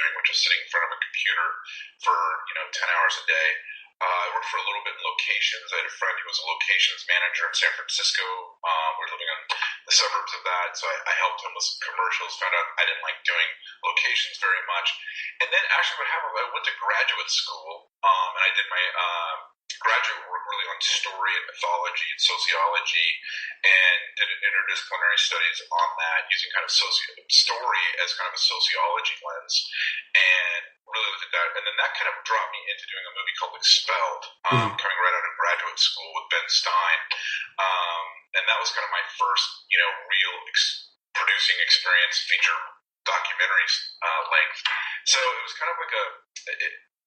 doing, which is sitting in front of a computer for 10 hours a day. I worked for a little bit in locations. I had a friend who was a locations manager in San Francisco. We were living in the suburbs of that, so I helped him with some commercials. Found out I didn't like doing locations very much. And then actually what happened, I went to graduate school, and I did my graduate work really on story and mythology and sociology, and did interdisciplinary studies on that using kind of story as kind of a sociology lens, and really looked at that. And then that kind of dropped me into doing a movie called Expelled, coming right out of graduate school with Ben Stein, and that was kind of my first real producing experience, feature documentaries length. So it was kind of like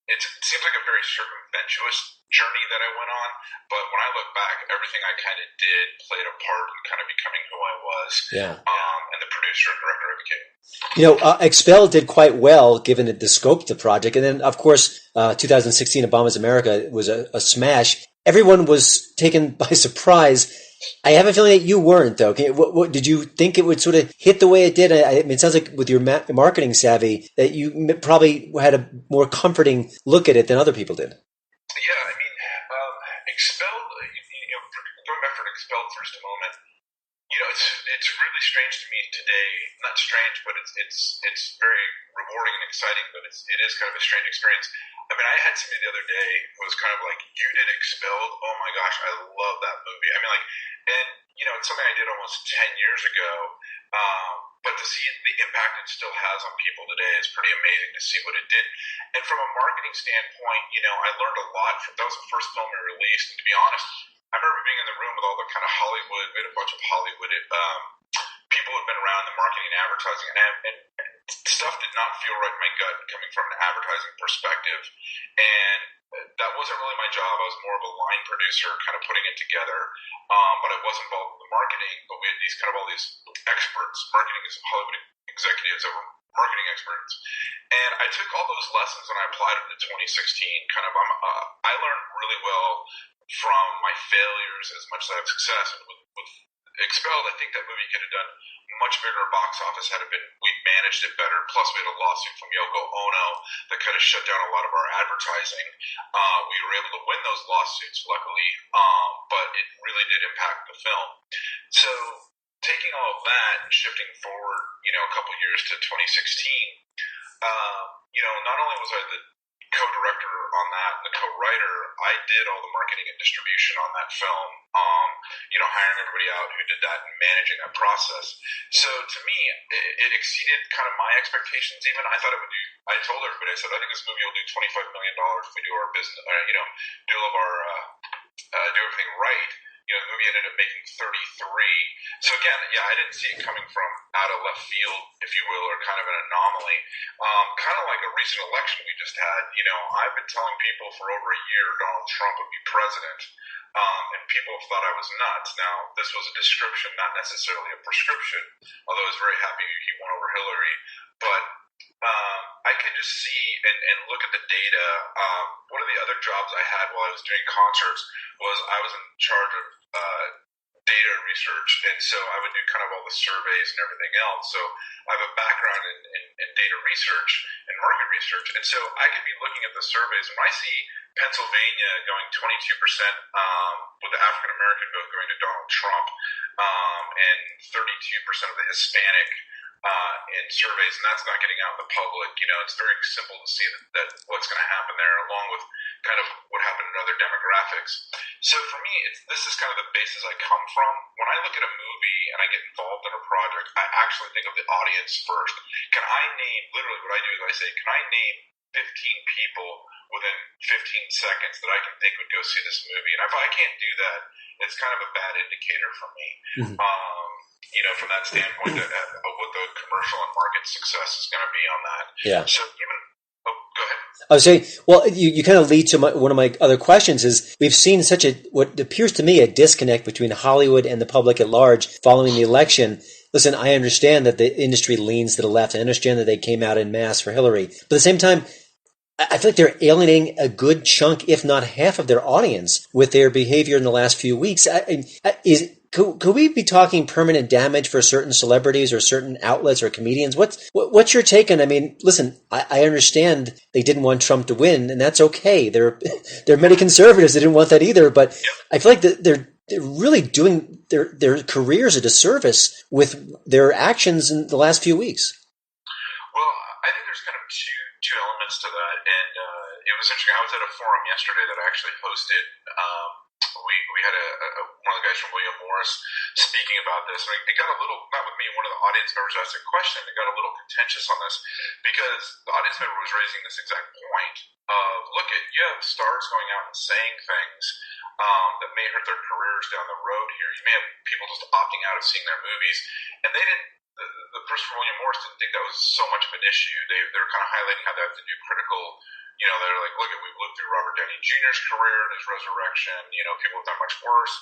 it seems like a very circumventuous journey that I went on, but when I look back, everything I kind of did played a part in kind of becoming who I was, and the producer and director I became. Expelled did quite well given the scope of the project, and then of course 2016 Obama's America was a smash. Everyone was taken by surprise. I have a feeling that you weren't, though. What did you think it would sort of hit the way it did? I mean, it sounds like with your marketing savvy that you probably had a more comforting look at it than other people did. Yeah, I mean, Expelled, going back to Expelled for just a moment, it's really strange to me today. Not strange, but it's very rewarding and exciting, but it is kind of a strange experience. I mean, I had somebody the other day who was kind of like, "You did Expelled? Oh my gosh, I love that movie." I mean, it's something I did almost 10 years ago, but to see the impact it still has on people today is pretty amazing to see what it did. And from a marketing standpoint, I learned a lot that was the first film we released, and to be honest, I remember being in the room with all the kind of Hollywood, we had a bunch of Hollywood people who had been around the marketing and advertising, and stuff did not feel right in my gut coming from an advertising perspective. And that wasn't really my job. I was more of a line producer, kind of putting it together, but I was involved with the marketing. But we had all these experts, marketing Hollywood executives over marketing experts, and I took all those lessons and I applied them to 2016. I learned really well from my failures as much as I have success. And with Expelled, I think that movie could have done much bigger box office had it been we managed it better. Plus, we had a lawsuit from Yoko Ono that kind of shut down a lot of our advertising. We were able to win those lawsuits, luckily, but it really did impact the film. So, taking all of that and shifting forward, a couple years to 2016, not only was I the co-director on that, the co-writer, I did all the marketing and distribution on that film, hiring everybody out who did that and managing that process. So to me, it exceeded kind of my expectations even. I thought it would I told everybody, I said, I think this movie will do $25 million if we do our business, do all of our, do everything right. The movie ended up making 33. So again, I didn't see it coming from out of left field, if you will, or kind of an anomaly. Kind of like a recent election we just had. I've been telling people for over a year Donald Trump would be president, and people have thought I was nuts. Now, this was a description, not necessarily a prescription, although I was very happy he won over Hillary. But I could just see and look at the data. One of the other jobs I had while I was doing concerts was I was in charge of data research, and so I would do kind of all the surveys and everything else. So I have a background in data research and market research, and so I could be looking at the surveys. When I see Pennsylvania going 22% with the African American vote going to Donald Trump, and 32% of the Hispanic in surveys, and that's not getting out in the public. It's very simple to see that what's going to happen there, along with kind of what happened in other demographics. So for me, this is kind of the basis I come from. When I look at a movie and I get involved in a project, I actually think of the audience first. Can I name, literally what I do is I say, can I name 15 people within 15 seconds that I can think would go see this movie? And if I can't do that, it's kind of a bad indicator for me. From that standpoint, of what the commercial and market success is going to be on that. Yeah. So go ahead. I was saying, well, you kind of lead to one of my other questions is we've seen such what appears to me a disconnect between Hollywood and the public at large following the election. Listen, I understand that the industry leans to the left. I understand that they came out en masse for Hillary. But at the same time, I feel like they're alienating a good chunk, if not half of their audience with their behavior in the last few weeks. Could we be talking permanent damage for certain celebrities or certain outlets or comedians? What's your take on? I mean, listen, I understand they didn't want Trump to win, and that's okay. There are many conservatives that didn't want that either, but I feel like they're really doing their careers a disservice with their actions in the last few weeks. Well, I think there's kind of two elements to that, and it was interesting. I was at a forum yesterday that I actually hosted. We had one of the guys from William Morris speaking about this, and it got a little, not with me, one of the audience members asked a question. It got a little contentious on this because the audience member was raising this exact point of, look, you have stars going out and saying things that may hurt their careers down the road here. You may have people just opting out of seeing their movies, and they didn't. The person from William Morris didn't think that was so much of an issue. They're kind of highlighting how they have to do critical. They're like, look, we've looked through Robert Downey Jr.'s career and his resurrection. People have done much worse.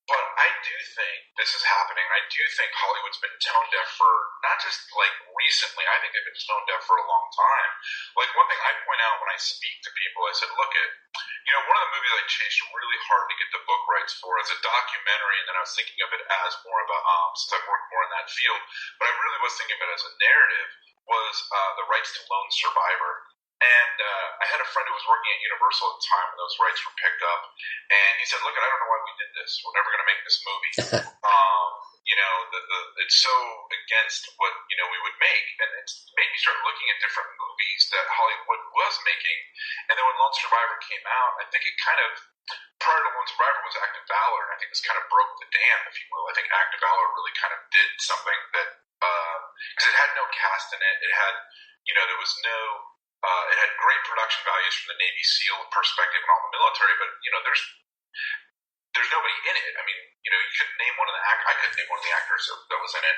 But I do think this is happening. I do think Hollywood's been tone deaf for not just like recently. I think they've been tone deaf for a long time. Like one thing I point out when I speak to people, I said, look at, one of the movies I chased really hard to get the book rights for is a documentary, and then I was thinking of it as more of a, since I've worked more in that field, but I really was thinking of it as a narrative, was the rights to Lone Survivor. And I had a friend who was working at Universal at the time when those rights were picked up, and he said, look, I don't know why we did this. We're never going to make this movie. It's so against what, we would make. And it's made me start looking at different movies that Hollywood was making. And then when Lone Survivor came out, I think it kind of, prior to Lone Survivor was Act of Valor, and I think this kind of broke the dam, if you will. I think Act of Valor really kind of did something that, because it had no cast in it. It had, there was no, it had great production values from the Navy SEAL perspective and all the military, but there's nobody in it. I mean, you couldn't name one of the I couldn't name one of the actors that was in it.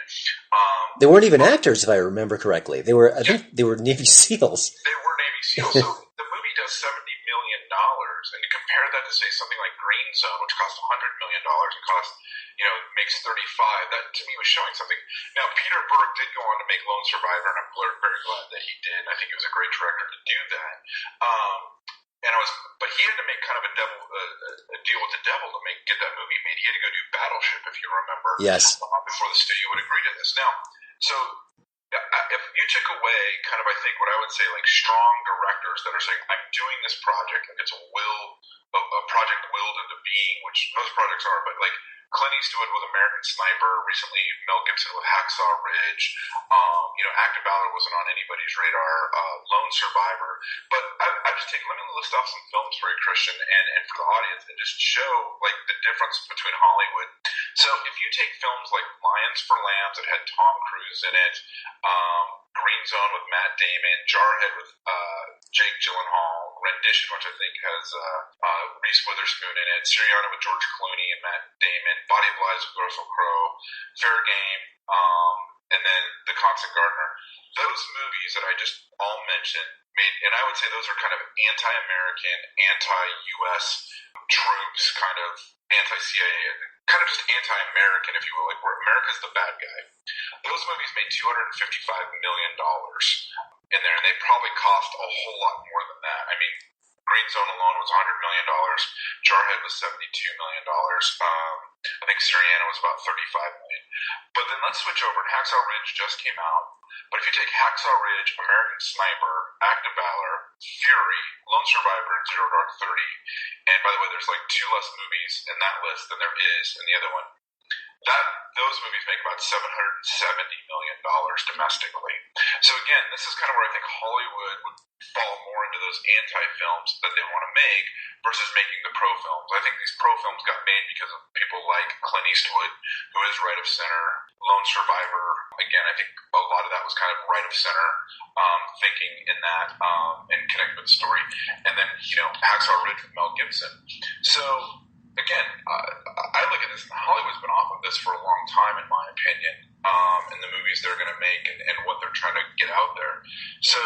They weren't even actors, if I remember correctly. I think they were Navy SEALs. They were Navy SEALs. So the movie does $70 million, and to compare that to say something like Green Zone, which cost $100 million and makes 35. That to me was showing something. Now Peter Berg did go on to make Lone Survivor, and I'm very glad that he did. I think he was a great director to do that. But he had to make kind of a deal with the devil to get that movie made. He had to go do Battleship, if you remember. Yes. Before the studio would agree to this. Now, so if you took away kind of, I think, what I would say, like strong directors that are saying, I'm doing this project, like it's a project willed into being, which most projects are, but like Clint Eastwood with American Sniper, recently Mel Gibson with Hacksaw Ridge, Act of Valor wasn't on anybody's radar, Lone Survivor, but I just let me list off some films for you, Christian, and for the audience, and just show like the difference between Hollywood. So if you take films like Lions for Lambs that had Tom Cruise in it, Green Zone with Matt Damon, Jarhead with Jake Gyllenhaal, Rendition, which I think has Reese Witherspoon in it, Syriana with George Clooney and Matt Damon, Body of Lies with Russell Crowe, Fair Game, and then The Constant Gardener. Those movies that I just all mentioned made, and I would say those are kind of anti-American, anti-U.S. troops, kind of anti-CIA, kind of just anti-American, if you will, like where America's the bad guy. Those movies made $255 million in there, and they probably cost a whole lot more than that. I mean, Green Zone alone was $100 million. Jarhead was $72 million. I think Syriana was about $35 million. But then let's switch over. And Hacksaw Ridge just came out. But if you take Hacksaw Ridge, American Sniper, Act of Valor, Fury, Lone Survivor, and Zero Dark 30, and by the way, there's like 2 less movies in that list than there is in the other one. Those movies make about $770 million domestically. So again, this is kind of where I think Hollywood would fall more into those anti-films that they want to make versus making the pro films. I think these pro films got made because of people like Clint Eastwood, who is right of center, Lone Survivor. Again, I think a lot of that was kind of right of center thinking in that and connecting with the story. And then, Hacksaw Ridge with Mel Gibson. So again, I look at this, and Hollywood's been off of this for a long time, in my opinion, in the movies they're going to make and what they're trying to get out there. So,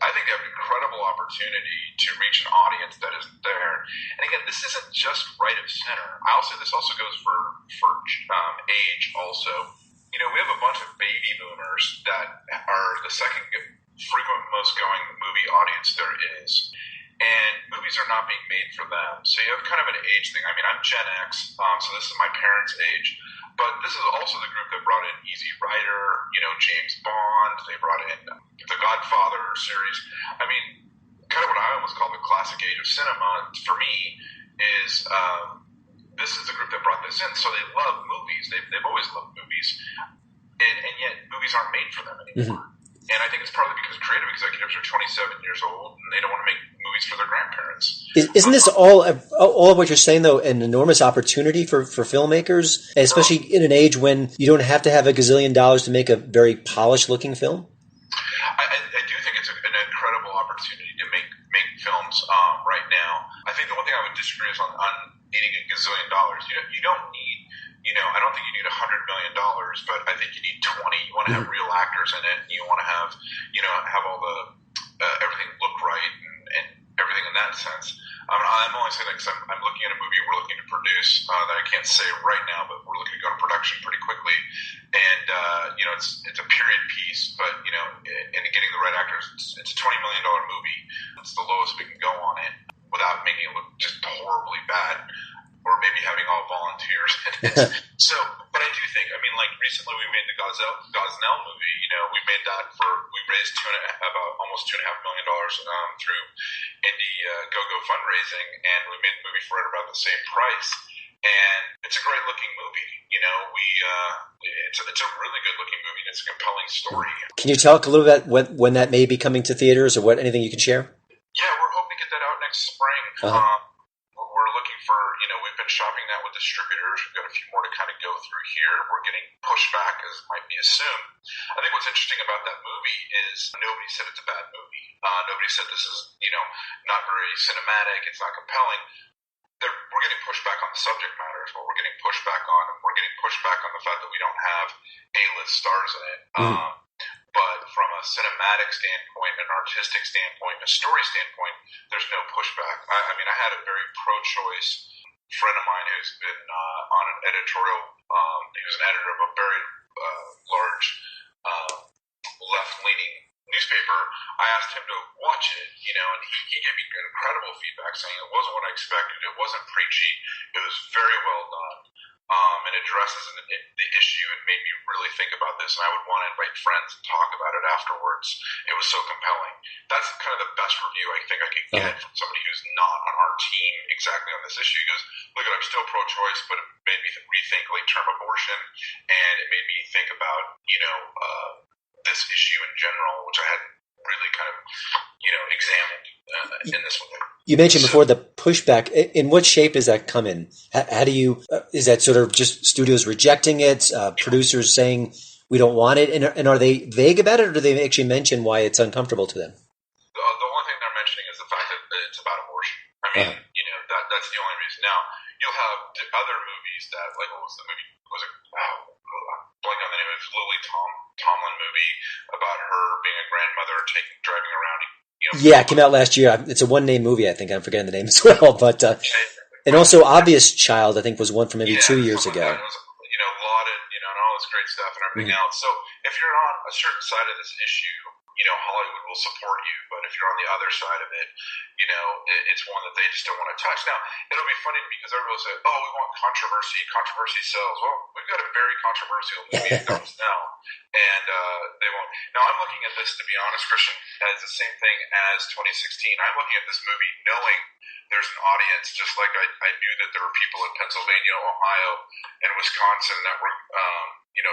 I think they have an incredible opportunity to reach an audience that isn't there. And again, this isn't just right of center. I'll say this also goes for age also. We have a bunch of baby boomers that are the second frequent most going movie audience there is. And movies are not not being made for them. So you have kind of an age thing. I mean, I'm Gen X, so this is my parents' age. But this is also the group that brought in Easy Rider, James Bond. They brought in the Godfather series. I mean, kind of what I almost call the classic age of cinema for me is this is the group that brought this in. So they love movies. They've always loved movies. And yet movies aren't made for them anymore. Mm-hmm. And I think it's partly because creative executives are 27 years old and they don't want to make movies for their grandparents. Isn't this all of what you're saying, though, an enormous opportunity for filmmakers, especially in an age when you don't have to have $1 gazillion to make a very polished-looking film? I do think it's an incredible opportunity to make films right now. I think the one thing I would disagree is on needing $1 gazillion. You don't need... I don't think you need $100 million, but I think you need 20. You want to have real actors in it. And you want to have, have all the everything look right and everything in that sense. I'm only saying that because I'm looking at a movie we're looking to produce that I can't say right now, but we're looking to go to production pretty quickly. And it's a period piece, but and getting the right actors, it's a $20 million movie. It's the lowest we can go on it without making it look just horribly bad. Or maybe having all volunteers. So, but I do think, recently we made the Gosnell movie. We made that we raised almost $2.5 million through Indiegogo fundraising, and we made the movie for right about the same price. And it's a great looking movie. It's a really good looking movie, and it's a compelling story. Can you talk a little bit when that may be coming to theaters, or anything you can share? Yeah, we're hoping to get that out next spring. We're looking for, we've been shopping that with distributors. We've got a few more to kind of go through here. We're getting pushback, as might be assumed. I think what's interesting about that movie is nobody said it's a bad movie. Nobody said this is, not very cinematic. It's not compelling. We're getting pushback on the subject matter is what we're getting pushback on. And we're getting pushback on the fact that we don't have A-list stars in it. But from a cinematic standpoint, an artistic standpoint, a story standpoint, there's no pushback. I had a very pro-choice friend of mine who's been on an editorial, he was an editor of a very large left-leaning newspaper. I asked him to watch it, and he gave me incredible feedback saying it wasn't what I expected. It wasn't preachy. It was very well done. And addresses the issue and made me really think about this. And I would want to invite friends and talk about it afterwards. It was so compelling. That's kind of the best review I think I could get from somebody who's not on our team exactly on this issue. He goes, look, I'm still pro-choice, but it made me rethink late-term abortion, and it made me think about, this issue in general, which I hadn't really kind of, examined in this one. You mentioned before the pushback. In what shape does that come in? How do you? Is that sort of just studios rejecting it, producers saying we don't want it, and are they vague about it, or do they actually mention why it's uncomfortable to them? The only thing they're mentioning is the fact that it's about abortion. That's the only reason. Now you'll have other movies that, like, what was the movie? Was it? Blank on the name. It was Lily Tomlin movie about her being a grandmother driving around. Yeah, it came out last year. It's a one-name movie, I think. I'm forgetting the name as well. But and also Obvious Child, I think, was one from maybe 2 years ago. It was, lauded, and all this great stuff and everything else. So if you're on a certain side of this issue, Hollywood will support you. But if you're on the other side of it, it's one that they just don't want to touch. Now, it'll be funny because everyone will say, oh, we want controversy. Controversy sells. Well, we've got a very controversial movie that comes now. And they won't. Now, I'm looking at this, to be honest, Christian, as the same thing as 2016. I'm looking at this movie knowing there's an audience, just like I knew that there were people in Pennsylvania, Ohio, and Wisconsin that were,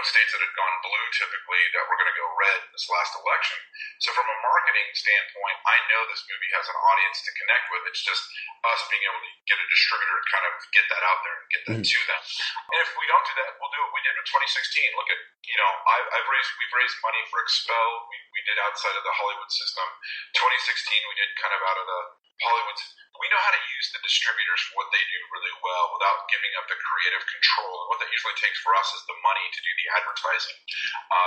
states that had gone blue typically that were going to go red in this last election. So from a marketing standpoint, I know this movie has an audience to connect with. It's just us being able to get a distributor to kind of get that out there and get that to them. And if we don't do that, we'll do what we did in 2016. Look at, we've raised money for Expel. We did outside of the Hollywood system. 2016, we did kind of out of the Hollywood. We know how to use the distributors for what they do really well without giving up the creative control. And what that usually takes for us is the money to do the advertising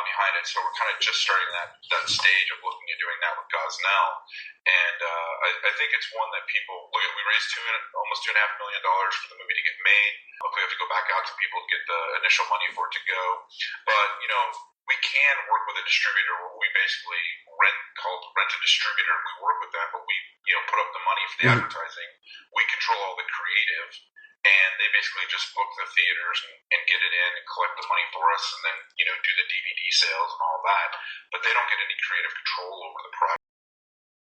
behind it. So we're kind of just starting that stage of looking at doing that with Gosnell. And I think it's one that people look at. We raised almost $2.5 million for the movie to get made. Hopefully we have to go back out to people to get the initial money for it to go. But, we can work with a distributor where we basically rent rent a distributor. We work with them, but we put up the money for the advertising. We control all the creative, and they basically just book the theaters and get it in and collect the money for us, and then do the DVD sales and all that. But they don't get any creative control over the product.